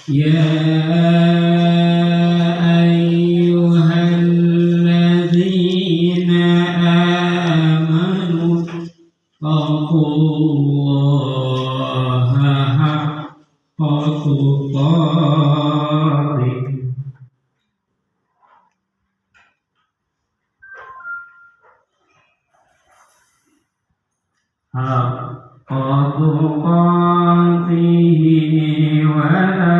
يا أيها الذين آمنوا اتقوا الله حق تقاته ولا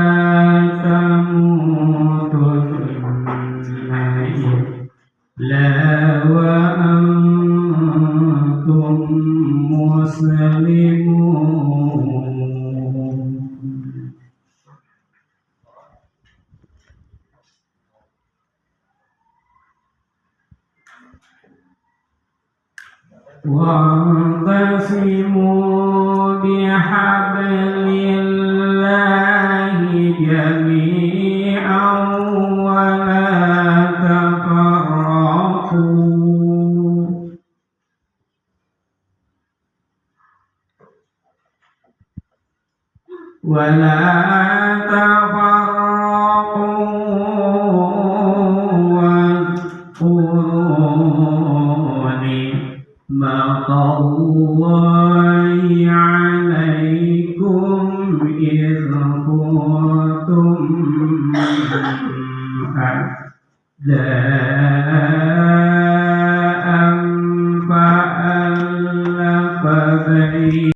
تموتن إلا وأنتم مسلمون واعتصموا بحبل الله جميعا ولا تفرقوا واذكروا نعمة الله عليكم إذ كنتم أعداء